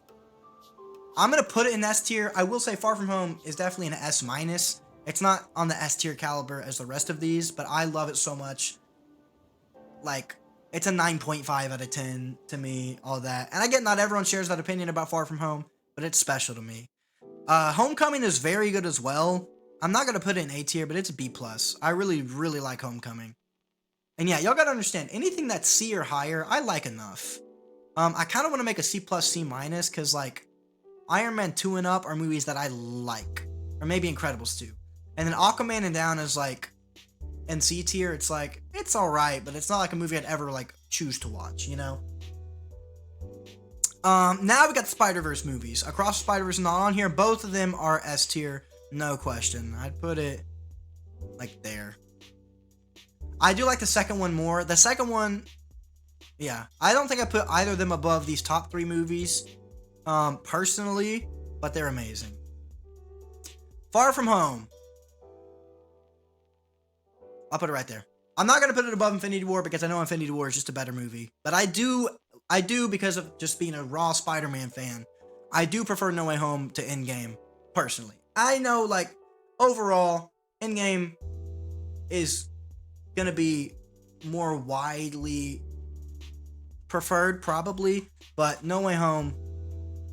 I'm going to put it in S tier. I will say Far From Home is definitely an S-. It's not on the S tier caliber as the rest of these, but I love it so much. Like, it's a 9.5 out of 10 to me, all that. And I get not everyone shares that opinion about Far From Home, but it's special to me. Homecoming is very good as well. I'm not going to put it in A tier, but it's a B+. I really, really like Homecoming. And yeah, y'all got to understand, anything that's C or higher, I like enough. I kind of want to make a C+, C-, because, like, Iron Man 2 and up are movies that I like. Or maybe Incredibles 2. And then Aquaman and down is, like, in C tier, it's like, it's alright, but it's not like a movie I'd ever, like, choose to watch, you know? Now we got the Spider-Verse movies. Across the Spider-Verse not on here. Both of them are S tier, no question. I'd put it, like, there. I do like the second one more. The second one, yeah. I don't think I put either of them above these top 3 movies, personally, but they're amazing. Far From Home. I'll put it right there. I'm not going to put it above Infinity War because I know Infinity War is just a better movie. But I do because of just being a raw Spider-Man fan. I do prefer No Way Home to Endgame, personally. I know, like, overall, Endgame is going to be more widely preferred, probably. But No Way Home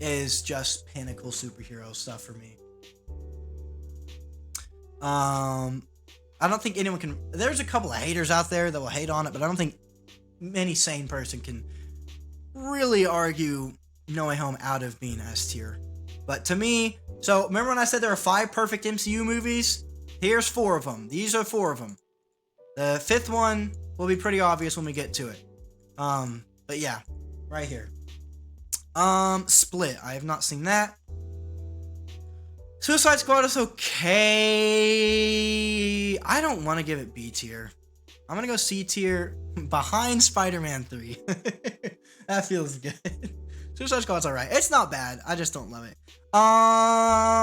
is just pinnacle superhero stuff for me. I don't think anyone can... There's a couple of haters out there that will hate on it, but I don't think any sane person can really argue No Way Home out of being S tier. But to me... So, remember when I said there are 5 perfect MCU movies? Here's 4 of them. These are 4 of them. The 5th one will be pretty obvious when we get to it. But yeah, right here. Split. I have not seen that. Suicide Squad is okay. I don't want to give it B tier. I'm going to go C tier behind Spider-Man 3. That feels good. Suicide Squad's alright. It's not bad. I just don't love it.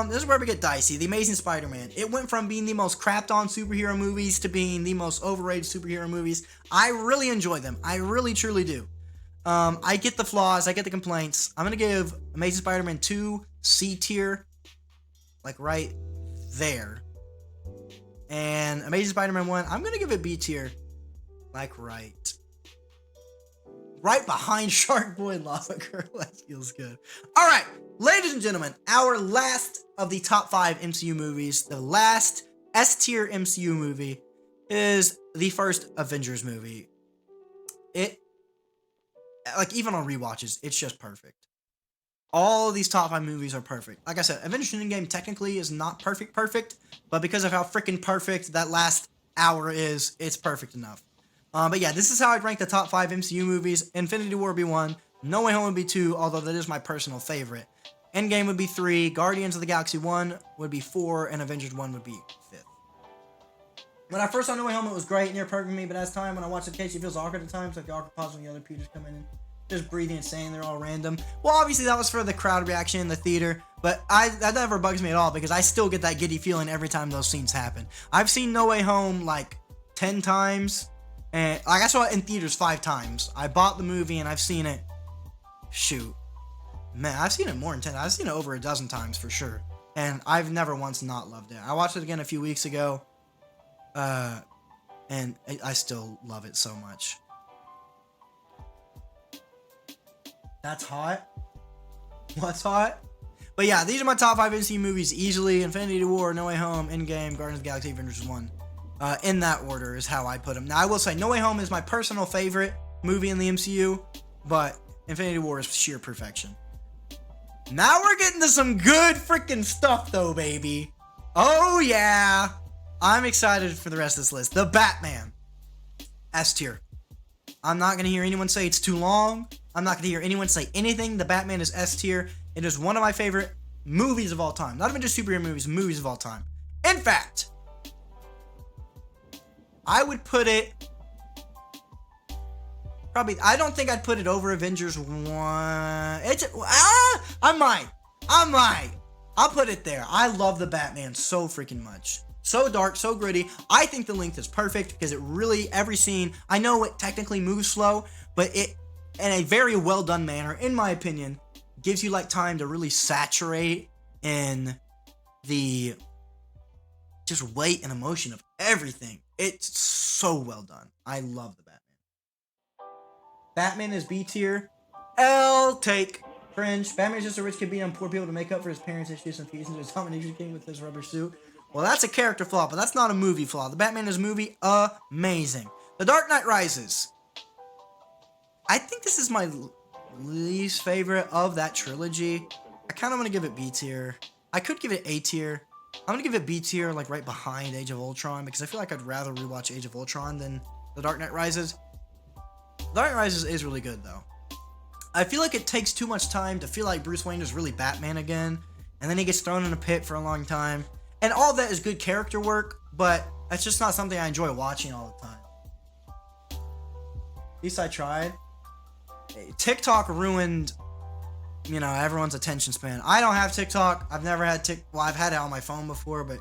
This is where we get dicey. The Amazing Spider-Man. It went from being the most crapped on superhero movies to being the most overrated superhero movies. I really enjoy them. I really, truly do. I get the flaws. I get the complaints. I'm going to give Amazing Spider-Man 2 C tier. Like right there. And Amazing Spider-Man 1, I'm going to give it B tier. Like right behind Shark Boy and Lava Girl. That feels good. All right, ladies and gentlemen, our last of the top 5 MCU movies, the last S-tier MCU movie is the first Avengers movie. It, like, even on rewatches, it's just perfect. All of these top 5 movies are perfect. Like I said, Avengers Endgame technically is not perfect, but because of how freaking perfect that last hour is, it's perfect enough. But yeah, this is how I'd rank the top 5 MCU movies. Infinity War would be 1. No Way Home would be 2, although that is my personal favorite. Endgame would be 3. Guardians of the Galaxy 1 would be 4. And Avengers 1 would be 5th. When I first saw No Way Home, it was great, near perfect for me. But as time, when I watch it, it feels awkward at times. Like the awkward pause when the other Peters come in and just breathing and saying they're all random. Well, obviously that was for the crowd reaction in the theater. But that never bugs me at all because I still get that giddy feeling every time those scenes happen. I've seen No Way Home like 10 times. And like I saw it in theaters 5 times. I bought the movie and I've seen it. Shoot. Man, I've seen it more than 10. I've seen it over a dozen times for sure. And I've never once not loved it. I watched it again a few weeks ago. And I still love it so much. That's hot. What's hot? But yeah, these are my top 5 MCU movies easily. Infinity War, No Way Home, Endgame, Guardians of the Galaxy, Avengers 1. In that order is how I put them. Now, I will say No Way Home is my personal favorite movie in the MCU, but Infinity War is sheer perfection. Now we're getting to some good freaking stuff, though, baby. Oh, yeah. I'm excited for the rest of this list. The Batman. S tier. I'm not going to hear anyone say it's too long. I'm not going to hear anyone say anything. The Batman is S tier. It is one of my favorite movies of all time. Not even just superhero movies, movies of all time. In fact, I would put it probably, I don't think I'd put it over Avengers 1. I might. I'll put it there. I love the Batman so freaking much. So dark, so gritty. I think the length is perfect because it really, every scene, I know it technically moves slow, but it, in a very well done manner, in my opinion, gives you like time to really saturate in the just weight and emotion of everything. It's so well done. I love the Batman. Batman is B tier. L take. Cringe. Batman is just a rich kid beating on poor people to make up for his parents' issues and fees into his domination king with his rubber suit. Well, that's a character flaw, but that's not a movie flaw. The Batman is movie amazing. The Dark Knight Rises. I think this is my least favorite of that trilogy. I kind of want to give it B tier. I could give it A tier. I'm going to give it B tier, like right behind Age of Ultron, because I feel like I'd rather rewatch Age of Ultron than The Dark Knight Rises. The Dark Knight Rises is really good, though. I feel like it takes too much time to feel like Bruce Wayne is really Batman again, and then he gets thrown in a pit for a long time. And all that is good character work, but it's just not something I enjoy watching all the time. At least I tried. TikTok ruined, you know, everyone's attention span. I don't have TikTok. I've never had well, I've had it on my phone before, but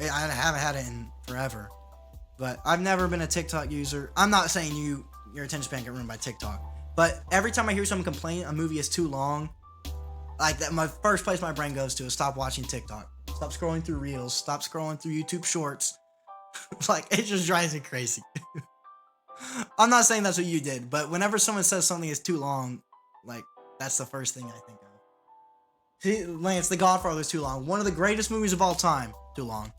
I haven't had it in forever. But I've never been a TikTok user. I'm not saying your attention span get ruined by TikTok, but every time I hear someone complain a movie is too long, like that, my first place my brain goes to is stop watching TikTok. Stop scrolling through Reels. Stop scrolling through YouTube Shorts. Like, it just drives me crazy. I'm not saying that's what you did, but whenever someone says something is too long, like, that's the first thing I think of. See, Lance, The Godfather is too long. One of the greatest movies of all time. Too long.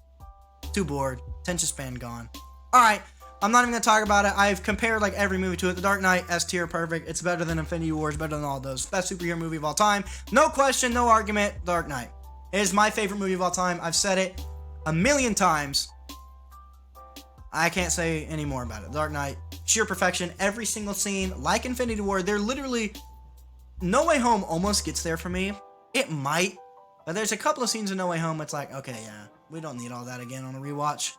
Too bored. Attention span gone. Alright, I'm not even going to talk about it. I've compared, like, every movie to it. The Dark Knight, S tier, perfect. It's better than Infinity War. It's better than all those. Best superhero movie of all time. No question, no argument. Dark Knight. It is my favorite movie of all time. I've said it a million times. I can't say any more about it. Dark Knight, sheer perfection. Every single scene, like Infinity War, they're literally... No Way Home almost gets there for me. It might. But there's a couple of scenes in No Way Home it's like, okay, yeah, we don't need all that again on a rewatch.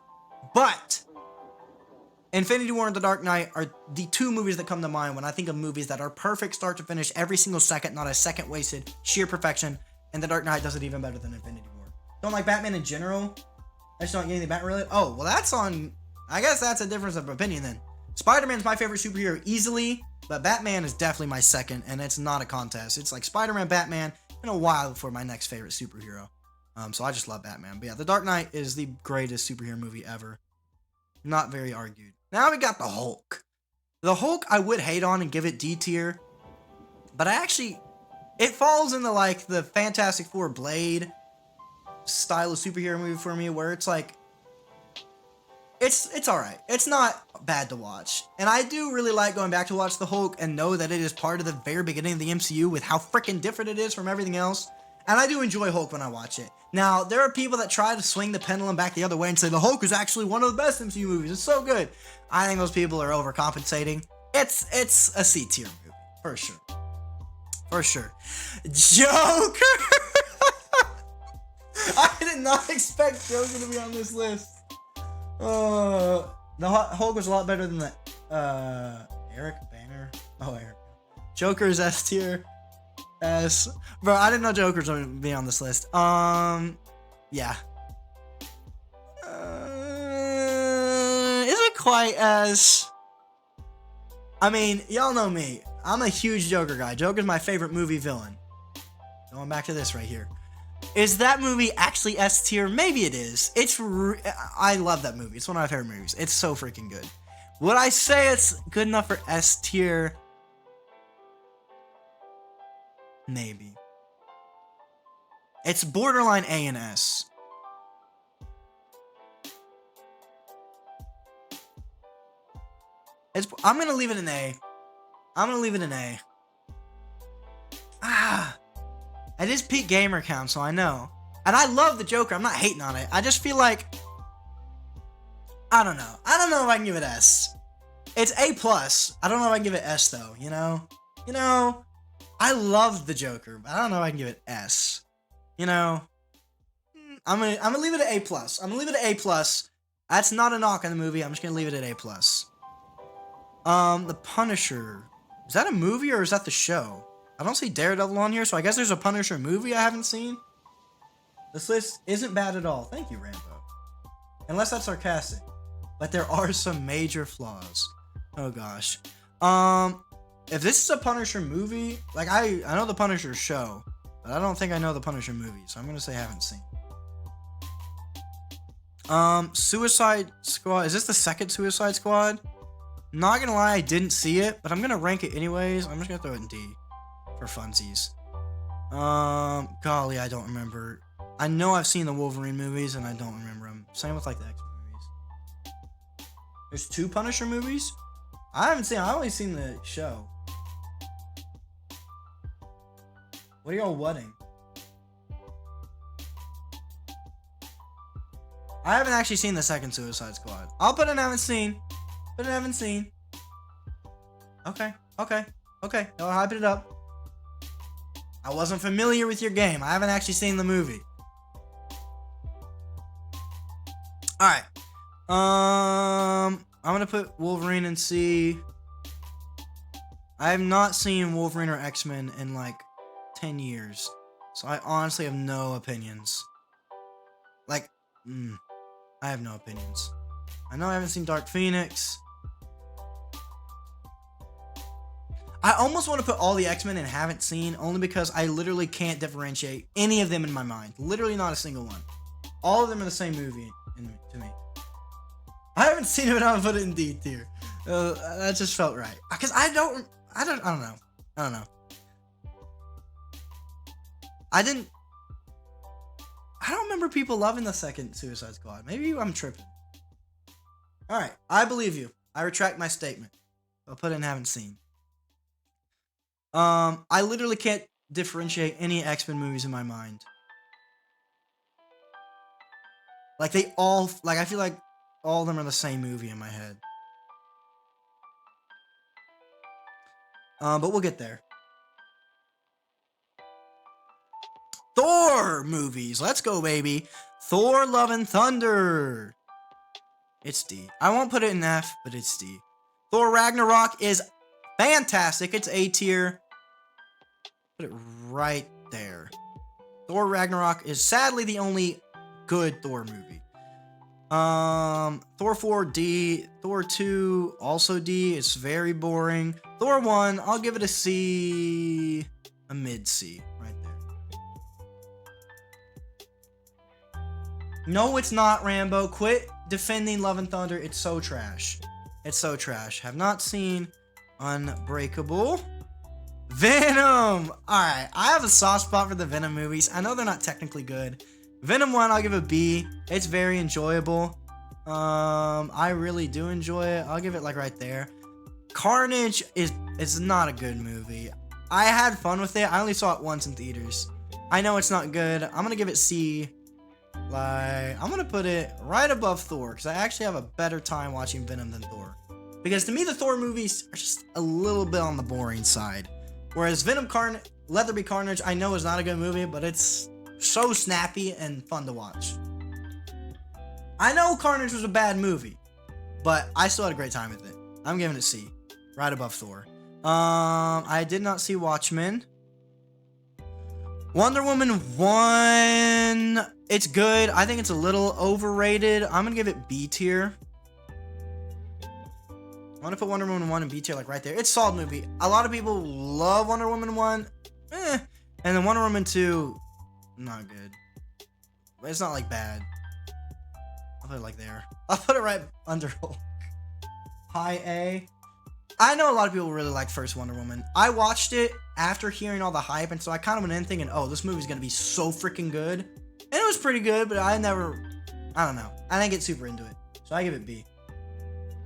But Infinity War and The Dark Knight are the two movies that come to mind when I think of movies that are perfect start to finish, every single second, not a second wasted, sheer perfection, and The Dark Knight does it even better than Infinity War. Don't like Batman in general? I just don't get anything Batman related? Oh, well that's on, I guess that's a difference of opinion then. Spider-Man's my favorite superhero easily, but Batman is definitely my second, and it's not a contest. It's like Spider-Man, Batman, and a while before my next favorite superhero. So I just love Batman. But yeah, The Dark Knight is the greatest superhero movie ever. Not very argued. Now we got the Hulk. The Hulk I would hate on and give it D tier, but it falls into like the Fantastic Four Blade style of superhero movie for me, where it's like, it's alright. It's not bad to watch. And I do really like going back to watch the Hulk and know that it is part of the very beginning of the MCU with how freaking different it is from everything else. And I do enjoy Hulk when I watch it. Now, there are people that try to swing the pendulum back the other way and say the Hulk is actually one of the best MCU movies. It's so good. I think those people are overcompensating. It's a C tier movie, for sure. For sure. Joker! I did not expect Joker to be on this list. The Hulk was a lot better than the Eric Banner. Oh, Eric. Joker is S tier. S. Bro, I didn't know Joker's gonna be on this list. Yeah. Isn't quite as. I mean, y'all know me. I'm a huge Joker guy. Joker's my favorite movie villain. Going back to this right here. Is that movie actually S tier? Maybe it is. I love that movie. It's one of my favorite movies. It's so freaking good. Would I say it's good enough for S tier? Maybe. It's borderline A and S. I'm gonna leave it an A. I'm gonna leave it an A. It is peak gamer count, so I know. And I love the Joker. I'm not hating on it. I just feel like, I don't know. I don't know if I can give it S. It's A+. I don't know if I can give it S though, you know? I love the Joker, but I don't know if I can give it S. I'm gonna leave it at A+. I'm gonna leave it at A+. That's not a knock on the movie. I'm just gonna leave it at A+. The Punisher. Is that a movie or is that the show? I don't see Daredevil on here, so I guess there's a Punisher movie I haven't seen. This list isn't bad at all. Thank you, Rambo. Unless that's sarcastic. But there are some major flaws. Oh gosh. If this is a Punisher movie, like I know the Punisher show, but I don't think I know the Punisher movie, so I'm gonna say I haven't seen. Suicide Squad. Is this the second Suicide Squad? Not gonna lie, I didn't see it, but I'm gonna rank it anyways. I'm just gonna throw it in D for funsies. Golly, I don't remember. I know I've seen the Wolverine movies, and I don't remember them. Same with like the X-Men movies. There's two Punisher movies? I've only seen the show. What are y'all whatting? I haven't actually seen the second Suicide Squad. I'll put in haven't seen. Okay. Y'all hype it up. I wasn't familiar with your game. I haven't actually seen the movie. Alright. I'm gonna put Wolverine in C. I have not seen Wolverine or X-Men in like 10 years. So I honestly have no opinions. Like, I have no opinions. I know I haven't seen Dark Phoenix. I almost want to put all the X-Men in haven't seen, only because I literally can't differentiate any of them in my mind. Literally not a single one. All of them are the same movie to me. I haven't seen it, but I'm gonna put it in D tier. That just felt right. Because I don't know. I don't remember people loving the second Suicide Squad. Maybe I'm tripping. Alright, I believe you. I retract my statement. I'll put it in haven't seen. I literally can't differentiate any X-Men movies in my mind. Like I feel like all of them are the same movie in my head. But we'll get there. Thor movies. Let's go, baby. Thor: Love and Thunder. It's D. I won't put it in F, but it's D. Thor Ragnarok is fantastic. It's A tier. Put it right there. Thor Ragnarok is sadly the only good Thor movie. Thor 4, D. Thor 2, also D. It's very boring. Thor 1, I'll give it a C. A mid C, right there. No, it's not, Rambo. Quit defending Love and Thunder. It's so trash. It's so trash. Have not seen Unbreakable. Venom! Alright, I have a soft spot for the Venom movies. I know they're not technically good. Venom 1, I'll give a B. It's very enjoyable. I really do enjoy it. I'll give it like right there. Carnage is not a good movie. I had fun with it. I only saw it once in theaters. I know it's not good. I'm gonna give it C. Like, I'm gonna put it right above Thor, because I actually have a better time watching Venom than Thor. Because to me, the Thor movies are just a little bit on the boring side. Whereas Venom Let There Be Carnage, I know is not a good movie, but it's so snappy and fun to watch. I know Carnage was a bad movie, but I still had a great time with it. I'm giving it C, right above Thor. I did not see Watchmen. Wonder Woman 1, it's good. I think it's a little overrated. I'm gonna give it B tier. I'm gonna put Wonder Woman 1 in B tier, like right there. It's a solid movie. A lot of people love Wonder Woman 1, and then Wonder Woman 2, not good. But it's not like bad. I'll put it like there. I'll put it right under Hulk. High A. I know a lot of people really like first Wonder Woman. I watched it after hearing all the hype, and so I kind of went in thinking, oh, this movie's gonna be so freaking good. And it was pretty good, but I don't know. I didn't get super into it. So I give it B.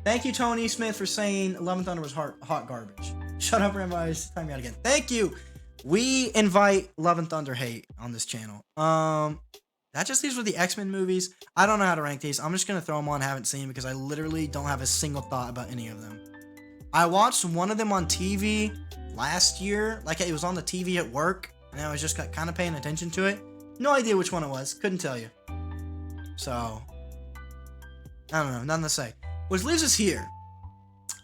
Thank you, Tony Smith, for saying Love and Thunder was hot garbage. Shut up, Rambo. It's time me out again. Thank you. We invite Love and Thunder hate on this channel. That just leaves with the X-Men movies. I don't know how to rank these. I'm just gonna throw them on. Haven't seen because I literally don't have a single thought about any of them. I watched one of them on TV last year. Like, it was on the TV at work, and I was just kind of paying attention to it. No idea which one it was. Couldn't tell you. So, I don't know. Nothing to say. Which leaves us here.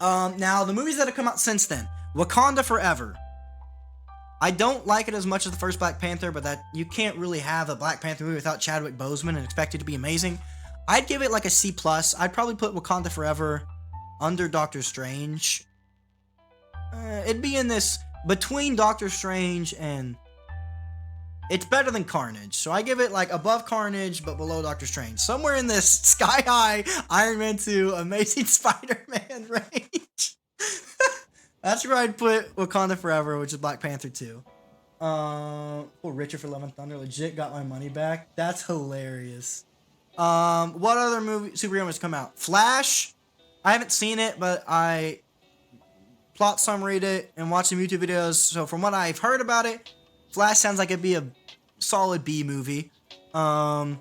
Now, the movies that have come out since then. Wakanda Forever. I don't like it as much as the first Black Panther, but that you can't really have a Black Panther movie without Chadwick Boseman and expect it to be amazing. I'd give it like a C+. I'd probably put Wakanda Forever under Doctor Strange. It'd be in this between Doctor Strange and it's better than Carnage. So I give it like above Carnage but below Doctor Strange. Somewhere in this sky high Iron Man 2 Amazing Spider-Man range. That's where I'd put Wakanda Forever, which is Black Panther 2. Poor Richard for Love and Thunder legit got my money back. That's hilarious. What other movie superhero movies come out? Flash. I haven't seen it, but I plot summaried it and watched some YouTube videos. So from what I've heard about it, Flash sounds like it'd be a solid B movie. What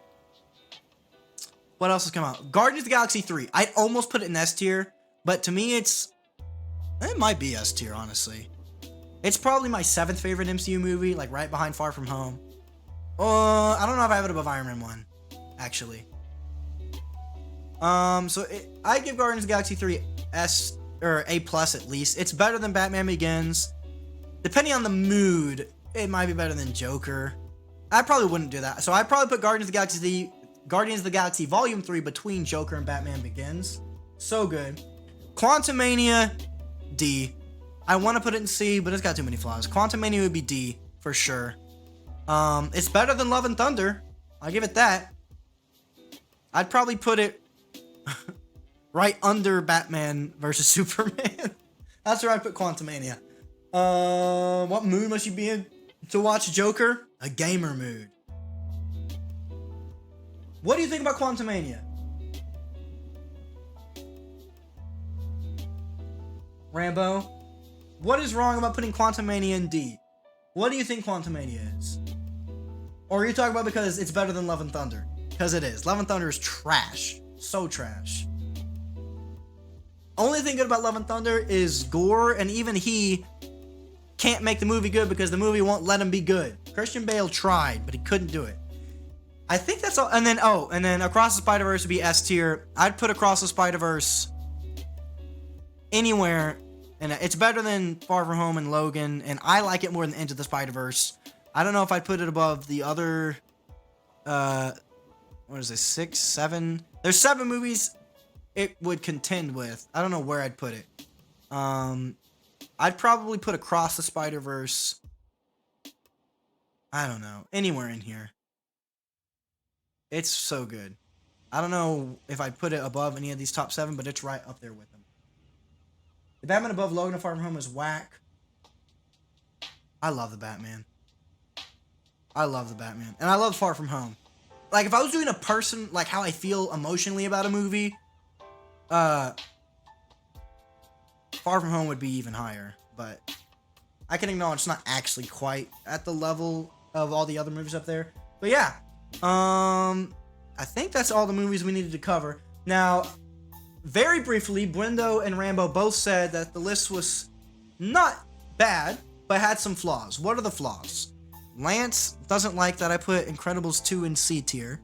else has come out? Guardians of the Galaxy 3. I'd almost put it in S tier, but to me it might be S tier, honestly. It's probably my 7th favorite MCU movie, like right behind Far From Home. I don't know if I have it above Iron Man 1, actually. I give Guardians of the Galaxy 3 S or A+ at least. It's better than Batman Begins. Depending on the mood, it might be better than Joker. I probably wouldn't do that. So I'd probably put Guardians of the Galaxy Volume 3 between Joker and Batman Begins. So good. Quantumania, D. I want to put it in C, but it's got too many flaws. Quantumania would be D for sure. It's better than Love and Thunder. I'll give it that. I'd probably put it right under Batman versus Superman. That's where I put Quantumania. What mood must you be in to watch Joker? A gamer mood. What do you think about Quantumania? Rambo? What is wrong about putting Quantumania in D? What do you think Quantumania is? Or are you talking about because it's better than Love and Thunder? Because it is. Love and Thunder is trash. So trash. Only thing good about Love and Thunder is Gore, and even he can't make the movie good because the movie won't let him be good. Christian Bale tried, but he couldn't do it. I think that's all. And then Across the Spider-Verse would be S tier. I'd put Across the Spider-Verse anywhere, and it's better than Far From Home and Logan, and I like it more than Into the Spider-Verse. I don't know if I'd put it above the other, what is this, 6, 7? There's 7 movies it would contend with. I don't know where I'd put it. I'd probably put Across the Spider-Verse, I don't know, anywhere in here. It's so good. I don't know if I'd put it above any of these top 7, but it's right up there with them. The Batman above Logan and Far From Home is whack. I love the Batman. I love the Batman. And I love Far From Home. Like, if I was doing a person, like, how I feel emotionally about a movie, Far From Home would be even higher. But I can acknowledge it's not actually quite at the level of all the other movies up there. But yeah. I think that's all the movies we needed to cover. Now, very briefly, Brendo and Rambo both said that the list was not bad, but had some flaws. What are the flaws? Lance doesn't like that I put Incredibles 2 in C tier.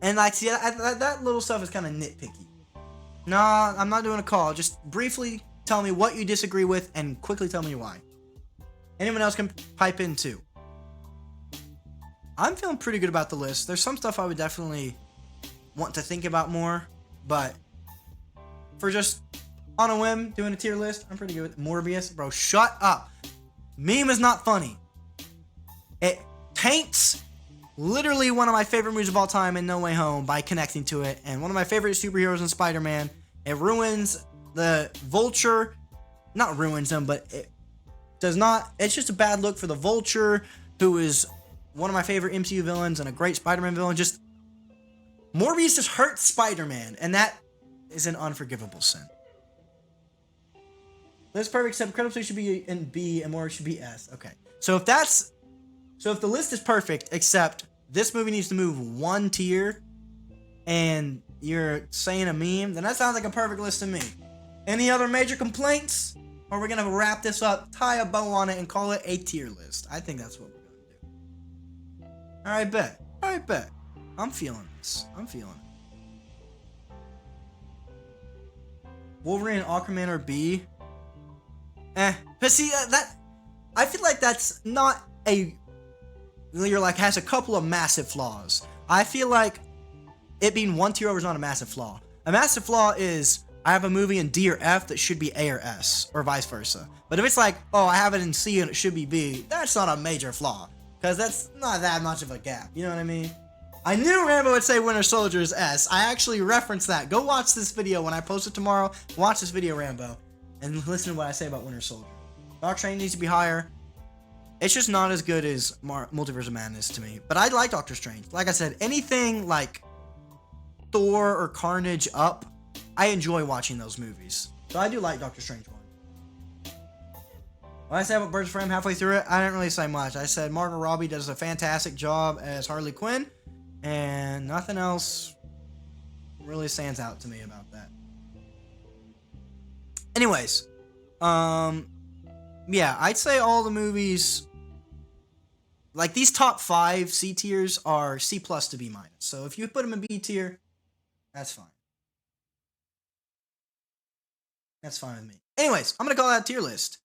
And like, see, that little stuff is kind of nitpicky. Nah, I'm not doing a call. Just briefly tell me what you disagree with and quickly tell me why. Anyone else can pipe in too. I'm feeling pretty good about the list. There's some stuff I would definitely want to think about more, but for just on a whim doing a tier list, I'm pretty good with Morbius. Bro, shut up. Meme is not funny. It taints literally one of my favorite movies of all time in No Way Home by connecting to it, and one of my favorite superheroes in Spider-Man. It ruins the Vulture. Not ruins him, but it does not. It's just a bad look for the Vulture, who is one of my favorite MCU villains and a great Spider-Man villain. Just Morbius just hurts Spider-Man, and that is an unforgivable sin. List perfect, except Incredibles 2 should be in B and Morbius should be S. Okay. So if the list is perfect, except this movie needs to move 1 tier and you're saying a meme, then that sounds like a perfect list to me. Any other major complaints? Or we're gonna wrap this up, tie a bow on it, and call it a tier list. I think that's what we're gonna do. Alright, bet. Alright, bet. I'm feeling this. I'm feeling it. Wolverine and Aquaman are B. But see, that I feel like that's not you're like, has a couple of massive flaws. I feel like it being 1 tier over is not a massive flaw. A massive flaw is I have a movie in D or F that should be A or S, or vice versa. But if it's like, oh, I have it in C and it should be B, that's not a major flaw. Because that's not that much of a gap, you know what I mean? I knew Rambo would say Winter Soldier is S. I actually referenced that. Go watch this video when I post it tomorrow. Watch this video, Rambo, and listen to what I say about Winter Soldier. Doctor Strange needs to be higher. It's just not as good as Multiverse of Madness to me. But I like Doctor Strange. Like I said, anything like Thor or Carnage up, I enjoy watching those movies. So I do like Doctor Strange 1. What I said about Birds of Prey halfway through it, I didn't really say much. I said Margot Robbie does a fantastic job as Harley Quinn, and nothing else really stands out to me about that. Anyways, yeah, I'd say all the movies, like these top 5 C tiers are C plus to B minus. So if you put them in B tier, that's fine. That's fine with me. Anyways, I'm going to call that a tier list.